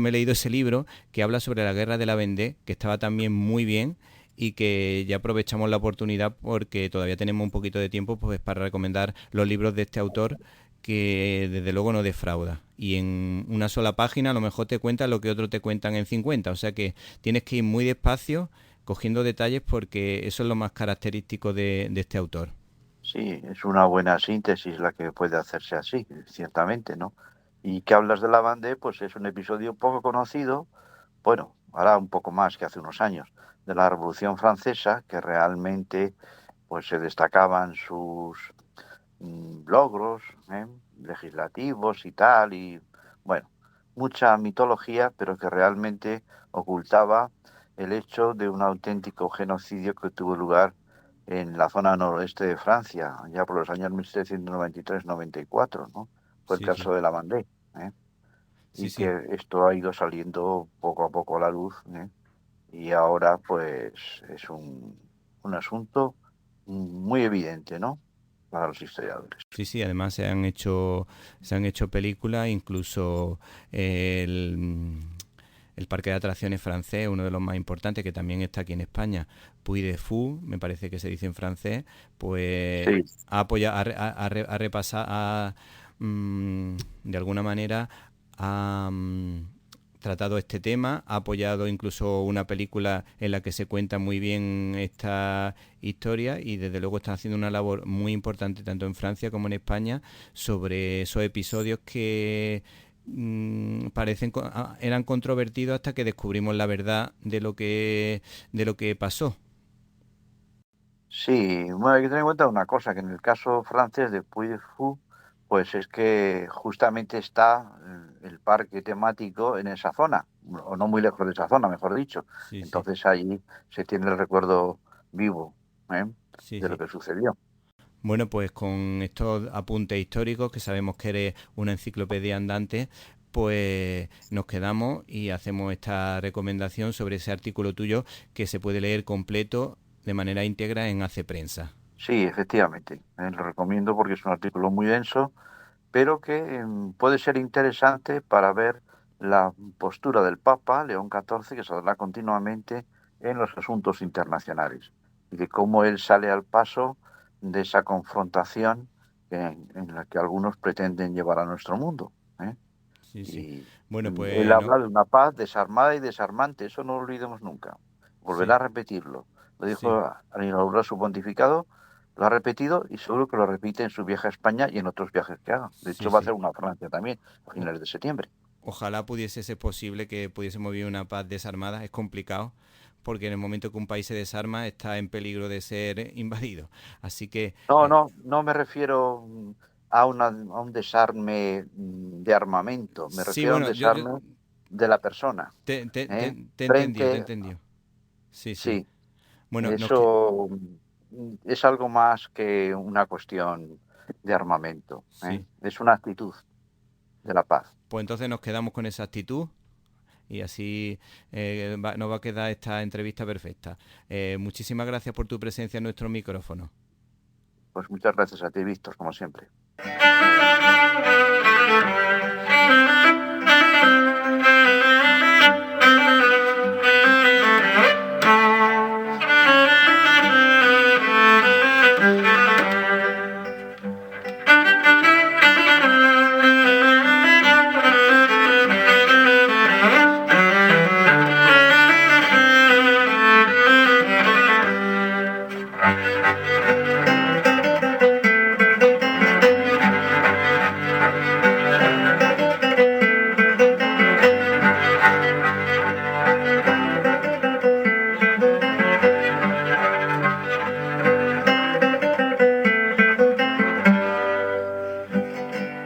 me he leído ese libro que habla sobre la Guerra de la Vendée, que estaba también muy bien, y que ya aprovechamos la oportunidad porque todavía tenemos un poquito de tiempo pues para recomendar los libros de este autor, que desde luego no defrauda, y en una sola página a lo mejor te cuenta lo que otros te cuentan en 50, o sea que tienes que ir muy despacio cogiendo detalles, porque eso es lo más característico de este autor. Sí, es una buena síntesis la que puede hacerse así, ciertamente, ¿no? Y que hablas de la Vendée, pues es un episodio poco conocido, bueno, ahora un poco más que hace unos años, de la Revolución Francesa, que realmente pues se destacaban sus logros legislativos y tal, y bueno, mucha mitología, pero que realmente ocultaba el hecho de un auténtico genocidio que tuvo lugar en la zona noroeste de Francia, ya por los años 1793-94, ¿no? Fue el Sí, caso sí. de la Vendée, Sí, y sí. que esto ha ido saliendo poco a poco a la luz, y ahora pues es un asunto muy evidente, ¿no? Para los historiadores. Sí, sí, además se han hecho películas, incluso el parque de atracciones francés, uno de los más importantes, que también está aquí en España, Puy de Fou, me parece que se dice en francés, pues Sí. ha apoyado, ha repasado, de alguna manera, ha tratado este tema, ha apoyado incluso una película en la que se cuenta muy bien esta historia y desde luego están haciendo una labor muy importante tanto en Francia como en España sobre esos episodios que eran controvertidos hasta que descubrimos la verdad de lo que pasó. Sí, bueno, hay que tener en cuenta una cosa, que en el caso francés de Puy de Fou, pues es que justamente está el parque temático en esa zona, o no muy lejos de esa zona, mejor dicho. Sí, Entonces allí se tiene el recuerdo vivo sí, de lo que sucedió. Bueno, pues con estos apuntes históricos, que sabemos que eres una enciclopedia andante, pues nos quedamos y hacemos esta recomendación sobre ese artículo tuyo que se puede leer completo de manera íntegra en Hace Prensa. Sí, efectivamente. Lo recomiendo porque es un artículo muy denso, pero que puede ser interesante para ver la postura del Papa León XIV, que se da continuamente en los asuntos internacionales, y de cómo él sale al paso de esa confrontación en la que algunos pretenden llevar a nuestro mundo. Sí, sí. Y Bueno, pues él habla de una paz desarmada y desarmante, eso no lo olvidemos nunca. Volverá a repetirlo. Lo dijo al inaugurar su pontificado, lo ha repetido y seguro que lo repite en su viaje a España y en otros viajes que haga. De hecho, va a hacer una a Francia también, a finales de septiembre. Ojalá pudiese ser posible que pudiésemos vivir una paz desarmada. Es complicado, porque en el momento que un país se desarma está en peligro de ser invadido. Así que... No me refiero a un desarme de armamento, me refiero a un desarme de la persona. Te entendió. Sí. Bueno, eso es algo más que una cuestión de armamento. Es una actitud de la paz. Pues entonces nos quedamos con esa actitud y así nos va a quedar esta entrevista perfecta. Muchísimas gracias por tu presencia en nuestro micrófono. Pues muchas gracias a ti, Víctor, como siempre.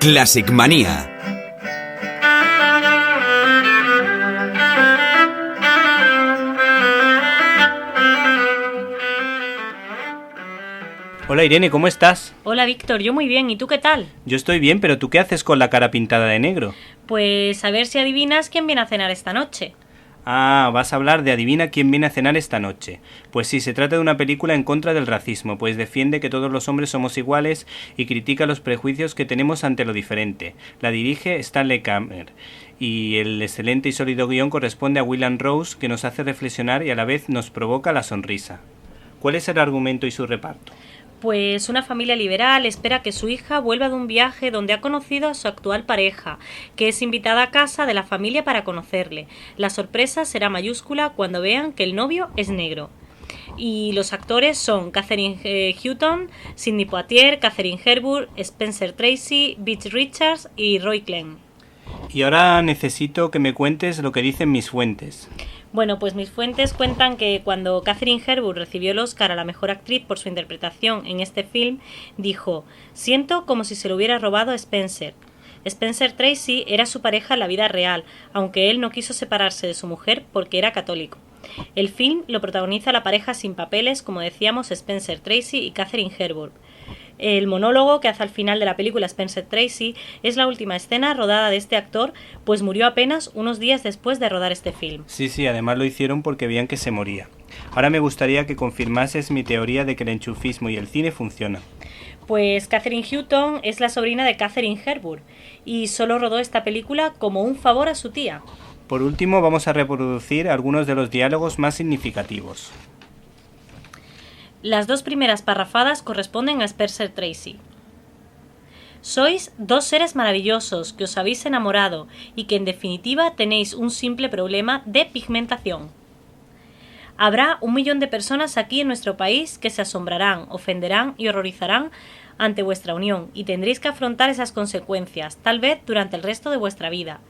Classic Manía. Hola Irene, ¿cómo estás? Hola Víctor, yo muy bien, ¿y tú qué tal? Yo estoy bien, pero ¿tú qué haces con la cara pintada de negro? Pues a ver si adivinas quién viene a cenar esta noche. Ah, vas a hablar de Adivina quién viene a cenar esta noche. Pues sí, se trata de una película en contra del racismo, pues defiende que todos los hombres somos iguales y critica los prejuicios que tenemos ante lo diferente. La dirige Stanley Kramer y el excelente y sólido guión corresponde a William Rose, que nos hace reflexionar y a la vez nos provoca la sonrisa. ¿Cuál es el argumento y su reparto? Pues una familia liberal espera que su hija vuelva de un viaje donde ha conocido a su actual pareja, que es invitada a casa de la familia para conocerle. La sorpresa será mayúscula cuando vean que el novio es negro. Y los actores son Catherine Hutton, Sidney Poitier, Katharine Hepburn, Spencer Tracy, Beach Richards y Roy Kleen. Y ahora necesito que me cuentes lo que dicen mis fuentes. Bueno, pues mis fuentes cuentan que cuando Katharine Hepburn recibió el Oscar a la mejor actriz por su interpretación en este film, dijo: "Siento como si se lo hubiera robado a Spencer". Spencer Tracy era su pareja en la vida real, aunque él no quiso separarse de su mujer porque era católico. El film lo protagoniza la pareja sin papeles, como decíamos, Spencer Tracy y Katharine Hepburn. El monólogo que hace al final de la película Spencer Tracy es la última escena rodada de este actor, pues murió apenas unos días después de rodar este film. Sí, además lo hicieron porque veían que se moría. Ahora me gustaría que confirmases mi teoría de que el enchufismo y el cine funcionan. Pues Catherine Hutton es la sobrina de Katharine Hepburn y solo rodó esta película como un favor a su tía. Por último, vamos a reproducir algunos de los diálogos más significativos. Las dos primeras parrafadas corresponden a Spencer Tracy. Sois dos seres maravillosos que os habéis enamorado y que en definitiva tenéis un simple problema de pigmentación. Habrá 1 millón de personas aquí en nuestro país que se asombrarán, ofenderán y horrorizarán ante vuestra unión y tendréis que afrontar esas consecuencias, tal vez durante el resto de vuestra vida.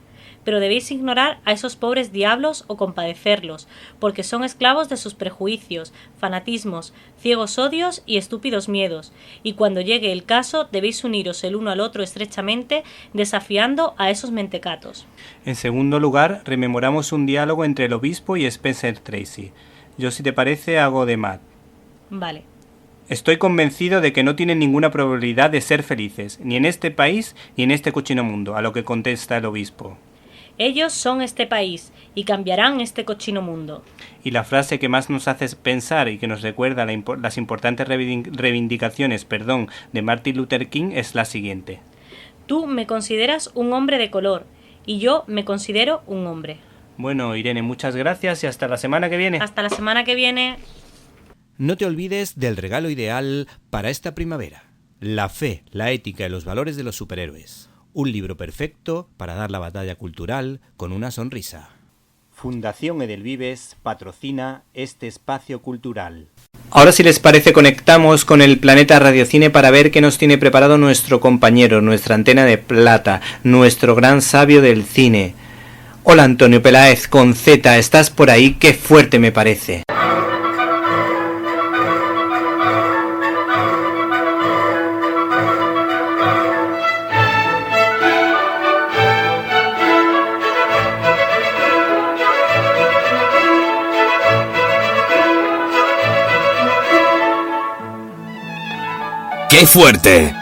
Pero debéis ignorar a esos pobres diablos o compadecerlos, porque son esclavos de sus prejuicios, fanatismos, ciegos odios y estúpidos miedos, y cuando llegue el caso debéis uniros el uno al otro estrechamente, desafiando a esos mentecatos. En segundo lugar, rememoramos un diálogo entre el obispo y Spencer Tracy. Yo, si te parece, hago de Matt. Vale. Estoy convencido de que no tienen ninguna probabilidad de ser felices, ni en este país ni en este cochino mundo, a lo que contesta el obispo. Ellos son este país y cambiarán este cochino mundo. Y la frase que más nos hace pensar y que nos recuerda las importantes reivindicaciones de Martin Luther King es la siguiente. Tú me consideras un hombre de color y yo me considero un hombre. Bueno, Irene, muchas gracias y hasta la semana que viene. Hasta la semana que viene. No te olvides del regalo ideal para esta primavera: La fe, la ética y los valores de los superhéroes. Un libro perfecto para dar la batalla cultural con una sonrisa. Fundación Edelvives patrocina este espacio cultural. Ahora, si les parece, conectamos con el Planeta Radiocine para ver qué nos tiene preparado nuestro compañero, nuestra antena de plata, nuestro gran sabio del cine. Hola, Antonio Peláez con Z, ¿estás por ahí? ¡Qué fuerte me parece! ¡Qué fuerte!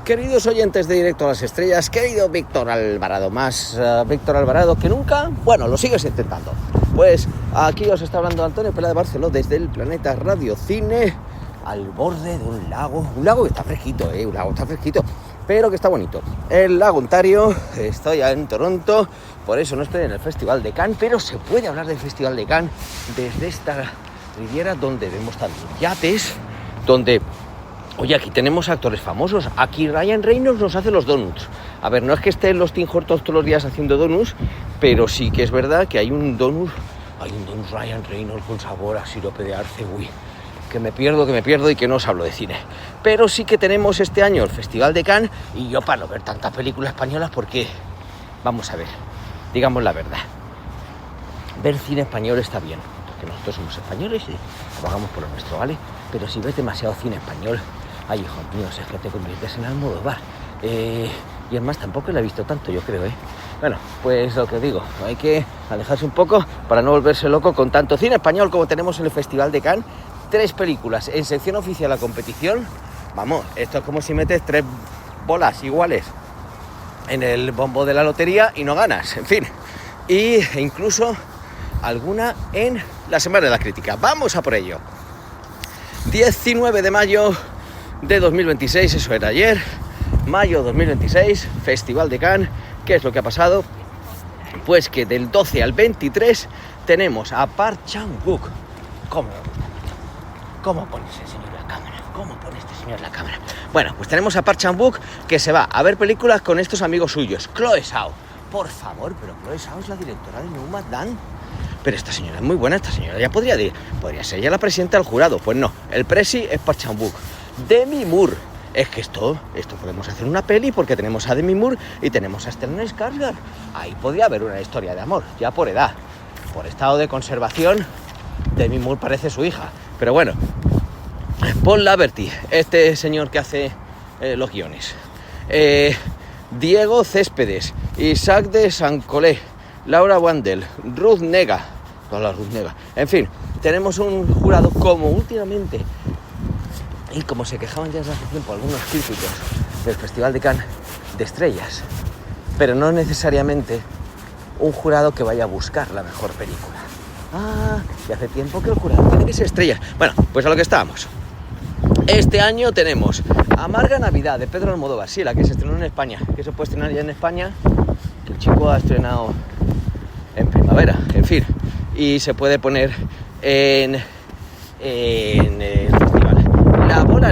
Queridos oyentes de Directo a las Estrellas, querido Víctor Alvarado, más Víctor Alvarado que nunca, bueno, lo sigues intentando. Pues aquí os está hablando Antonio Peláez de Barceló desde el Planeta Radiocine, al borde de un lago que está fresquito, un lago está fresquito, pero que está bonito. El lago Ontario, estoy en Toronto, por eso no estoy en el Festival de Cannes, pero se puede hablar del Festival de Cannes desde esta riviera donde vemos también yates, donde, oye, aquí tenemos actores famosos. Aquí Ryan Reynolds nos hace los donuts. A ver, no es que esté en los Tim Hortons todos los días haciendo donuts, pero sí que es verdad que hay un donut Ryan Reynolds con sabor a sirope de arce, que me pierdo y que no os hablo de cine. Pero sí que tenemos este año el Festival de Cannes, y yo para no ver tantas películas españolas, porque, vamos a ver, digamos la verdad, ver cine español está bien, que nosotros somos españoles y trabajamos por lo nuestro, ¿vale? Pero si ves demasiado cine español, ay, hijos míos, es que te conviertes en Almodóvar. Y además tampoco lo he visto tanto, yo creo, Bueno, pues lo que digo, hay que alejarse un poco para no volverse loco con tanto cine español como tenemos en el Festival de Cannes. 3 películas en sección oficial a la competición. Vamos, esto es como si metes 3 bolas iguales en el bombo de la lotería y no ganas, en fin. E incluso alguna en la Semana de la Crítica. Vamos a por ello. 19 de mayo de 2026, eso era ayer. Mayo 2026, Festival de Cannes. ¿Qué es lo que ha pasado? Pues que del 12 al 23 tenemos a Park Chan-wook. ¿Cómo pone ese señor la cámara? ¿Cómo pone este señor la cámara? Bueno, pues tenemos a Park Chan-wook que se va a ver películas con estos amigos suyos. Chloe Zhao. Por favor, pero Chloe Zhao es la directora de Nomadland. Pero esta señora es muy buena, esta señora ya podría ser ya la presidenta del jurado. Pues no, el presi es Park Chan-wook. Demi Moore. Es que esto podemos hacer una peli porque tenemos a Demi Moore y tenemos a Stellan Skarsgård. Ahí podría haber una historia de amor, ya por edad. Por estado de conservación, Demi Moore parece su hija. Pero bueno, Paul Laverty, este señor que hace los guiones. Diego Céspedes, Isaac de Sancolé, Laura Wandel, Ruth Nega. En fin, tenemos un jurado como últimamente, y como se quejaban ya desde hace tiempo algunos críticos del Festival de Cannes, de estrellas, pero no necesariamente un jurado que vaya a buscar la mejor película. Y hace tiempo que el jurado tiene que ser estrellas. Bueno, pues a lo que estábamos. Este año tenemos Amarga Navidad de Pedro Almodóvar, sí, la que se estrenó en España, que se puede estrenar ya en España, que el chico ha estrenado en primavera, en fin, y se puede poner en el festival. La bola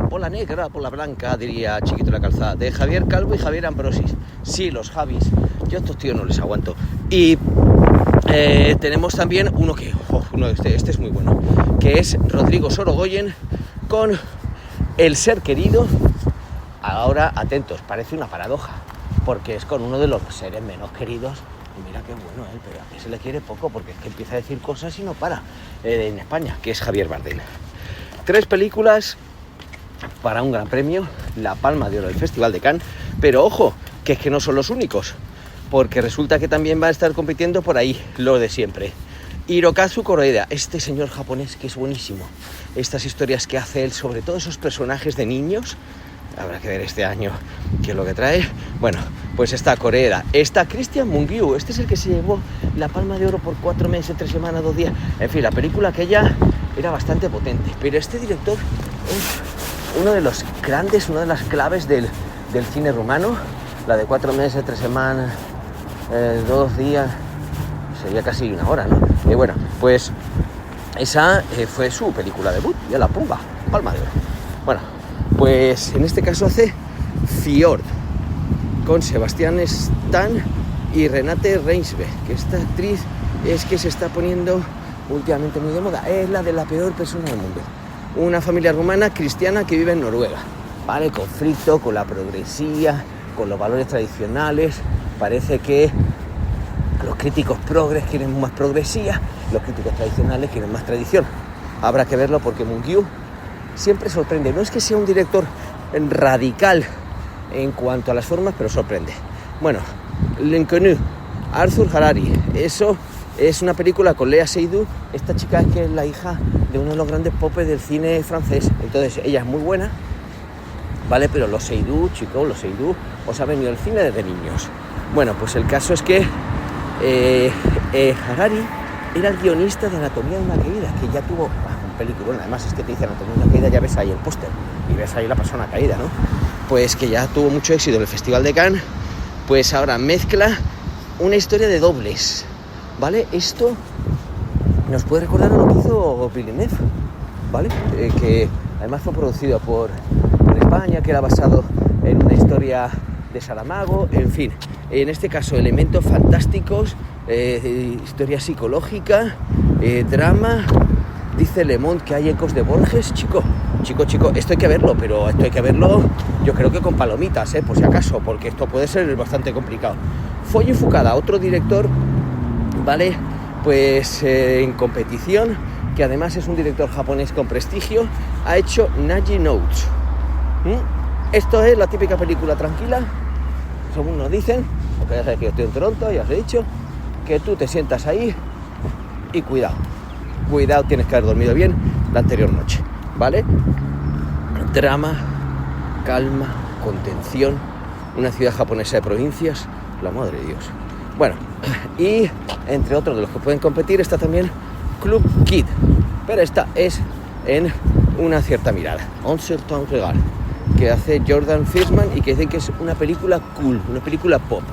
Bola Negra, Bola Blanca, diría Chiquito la Calzada, de Javier Calvo y Javier Ambrosis. Sí, los Javis, yo a estos tíos no les aguanto. Y tenemos también este es muy bueno, que es Rodrigo Sorogoyen con El Ser Querido. Ahora, atentos, parece una paradoja, porque es con uno de los seres menos queridos. Y mira qué bueno, pero a que se le quiere poco, porque es que empieza a decir cosas y no para, en España, que es Javier Bardem. 3 películas para un gran premio, la Palma de Oro del Festival de Cannes, pero ojo, que es que no son los únicos, porque resulta que también va a estar compitiendo por ahí lo de siempre. Hirokazu Koreeda, este señor japonés que es buenísimo, estas historias que hace él sobre todos esos personajes de niños. Habrá que ver este año qué es lo que trae. Bueno, pues está Koreeda, está Christian Mungiu, este es el que se llevó la Palma de Oro por 4 meses, 3 semanas, 2 días. En fin, la película aquella era bastante potente, pero este director es uno de los grandes, una de las claves del cine rumano. La de 4 meses, 3 semanas, 2 días, sería casi 1 hora, ¿no? Y bueno, pues esa fue su película debut, ya la pumba, Palma de Oro. Bueno, pues en este caso hace Fjord con Sebastián Stan y Renate Reinsve, que esta actriz es que se está poniendo últimamente muy de moda, es la de la peor persona del mundo. Una familia rumana cristiana que vive en Noruega, ¿vale? Conflicto con la progresía, con los valores tradicionales. Parece que los críticos progres quieren más progresía, los críticos tradicionales quieren más tradición. Habrá que verlo porque Mungiu siempre sorprende. No es que sea un director radical en cuanto a las formas, pero sorprende. Bueno, L'Inconnu, Arthur Harari, eso es una película con Léa Seydoux. Esta chica es que es la hija de uno de los grandes popes del cine francés. Entonces ella es muy buena, ¿vale? Pero los Seydoux, chicos, los Seydoux os ha venido el cine desde niños. Bueno, pues el caso es que Harari era el guionista de Anatomía de una caída, que ya tuvo un película. Además es que te dice Anatomía de una caída, ya ves ahí el póster y ves ahí la persona caída, ¿no? Pues que ya tuvo mucho éxito en el Festival de Cannes. Pues ahora mezcla una historia de dobles, ¿vale? Esto nos puede recordar a lo que hizo Villeneuve, ¿vale? Que además fue producido por España, que era basado en una historia de Saramago, en fin. En este caso, elementos fantásticos, historia psicológica, drama. Dice Le Monde que hay ecos de Borges. Chico, esto hay que verlo, pero esto hay que verlo, yo creo que con palomitas, por si acaso, porque esto puede ser bastante complicado. Follo Fukada, otro director, ¿vale? Pues en competición, que además es un director japonés con prestigio, ha hecho Nagi Notes. Esto es la típica película tranquila, según nos dicen, porque ya sabes que yo estoy en Toronto, ya os he dicho, que tú te sientas ahí y cuidado, tienes que haber dormido bien la anterior noche, ¿vale? Drama, calma, contención, una ciudad japonesa de provincias, la madre de Dios. Bueno, y entre otros de los que pueden competir está también Club Kid, pero esta es en una cierta mirada, Un certain regard, que hace Jordan Fishman y que dicen que es una película cool, una película pop.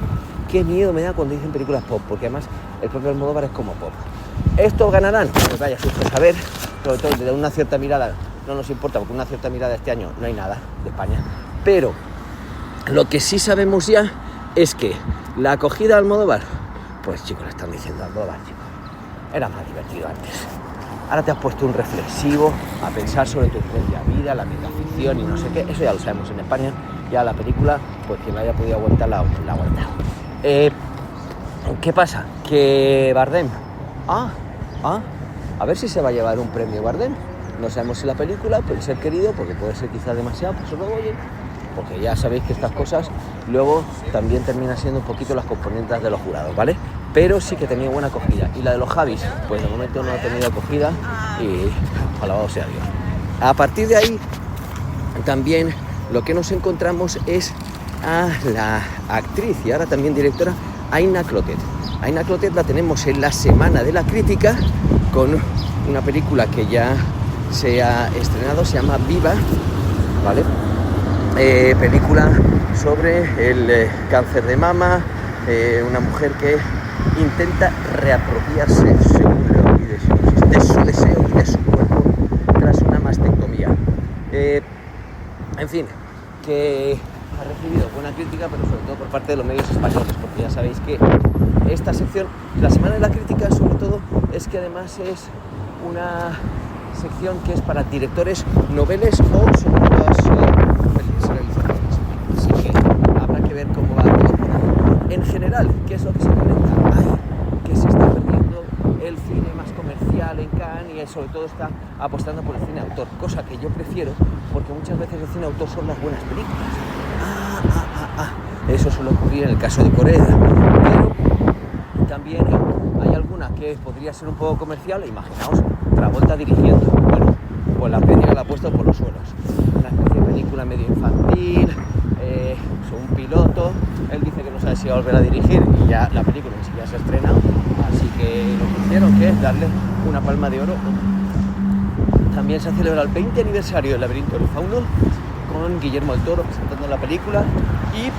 Qué miedo me da cuando dicen películas pop, porque además el propio Almodóvar es como pop. ¿Estos ganarán? Pues vaya susto saber, sobre todo desde una cierta mirada, no nos importa, porque una cierta mirada este año no hay nada de España. Pero lo que sí sabemos ya es que la acogida de Almodóvar, pues chicos, le están diciendo a Almodóvar, chicos, era más divertido antes. Ahora te has puesto un reflexivo a pensar sobre tu propia vida, la metaficción y no sé qué. Eso ya lo sabemos en España. Ya la película, pues quien la haya podido aguantar, la ha aguantado. ¿Qué pasa? Que Bardem... a ver si se va a llevar un premio Bardem. No sabemos si la película puede ser querido, porque puede ser quizás demasiado, pues luego, oye, porque ya sabéis que estas cosas luego también terminan siendo un poquito las componentes de los jurados, ¿vale? Pero sí que tenía buena acogida. Y la de los Javis, pues de momento no ha tenido acogida y alabado sea Dios. A partir de ahí, también lo que nos encontramos es a la actriz y ahora también directora Aina Clotet. Aina Clotet la tenemos en la Semana de la Crítica con una película que ya se ha estrenado, se llama Viva, ¿vale? Película sobre el cáncer de mama, una mujer que intenta reapropiarse, según lo que de su deseo y de su cuerpo tras una mastectomía. cine, que ha recibido buena crítica, pero sobre todo por parte de los medios españoles, porque ya sabéis que esta sección, la Semana de la Crítica, sobre todo, es que además es una sección que es para directores noveles o segundas realizaciones. Así que habrá que ver cómo va todo por ahí. En general, ¿qué es lo que se comenta? Que se está perdiendo el cine más comercial en Cannes y sobre todo está apostando por el cine autor, cosa que yo prefiero, porque muchas veces el cine autor son las buenas películas. Eso suele ocurrir en el caso de Corea, pero también hay alguna que podría ser un poco comercial. Imaginaos Travolta dirigiendo, bueno, pues la crítica la ha puesto por los suelos, una especie de película medio infantil, un piloto. Él dice que no sabe si va a volver a dirigir y ya la película ni siquiera se ha estrenado, así que lo que hicieron que es darle una palma de oro. También se ha celebrado el 20 aniversario del Laberinto del Fauno, con Guillermo del Toro presentando la película y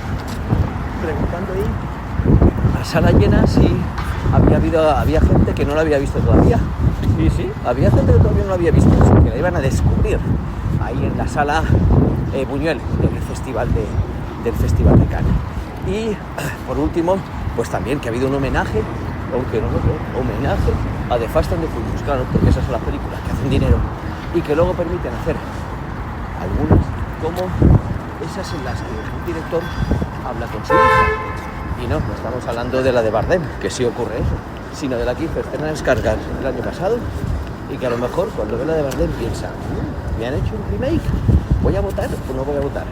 preguntando ahí a sala llena si había gente que no la había visto todavía. Sí, había gente que todavía no la había visto, así que la iban a descubrir ahí en la sala Buñuel del Festival de Cannes. Y por último, pues también que ha habido un homenaje, aunque no lo creo, homenaje a The Fast and the Furious, claro, porque esas son las películas que hacen dinero y que luego permiten hacer algunas como esas en las que un director habla con su hija. Y no estamos hablando de la de Bardem, que sí ocurre eso, sino de la que hizo Stellan Skarsgård el año pasado y que a lo mejor cuando ve la de Bardem piensa, ¿me han hecho un remake? ¿Voy a votar o no voy a votar?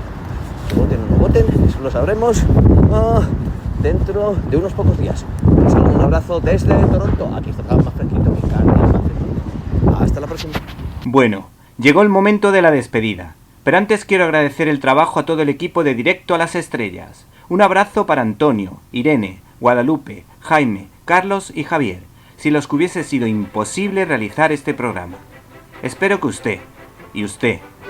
Voten o no voten, eso lo sabremos dentro de unos pocos días. Un abrazo desde Toronto. Aquí está más fresquito, me encanta más fresquito. Hasta la próxima. Bueno, llegó el momento de la despedida. Pero antes quiero agradecer el trabajo a todo el equipo de Directo a las Estrellas. Un abrazo para Antonio, Irene, Guadalupe, Jaime, Carlos y Javier, sin los que hubiese sido imposible realizar este programa. Espero que usted,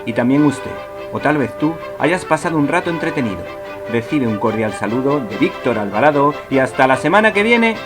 y también usted, o tal vez tú, hayas pasado un rato entretenido. Recibe un cordial saludo de Víctor Alvarado y hasta la semana que viene.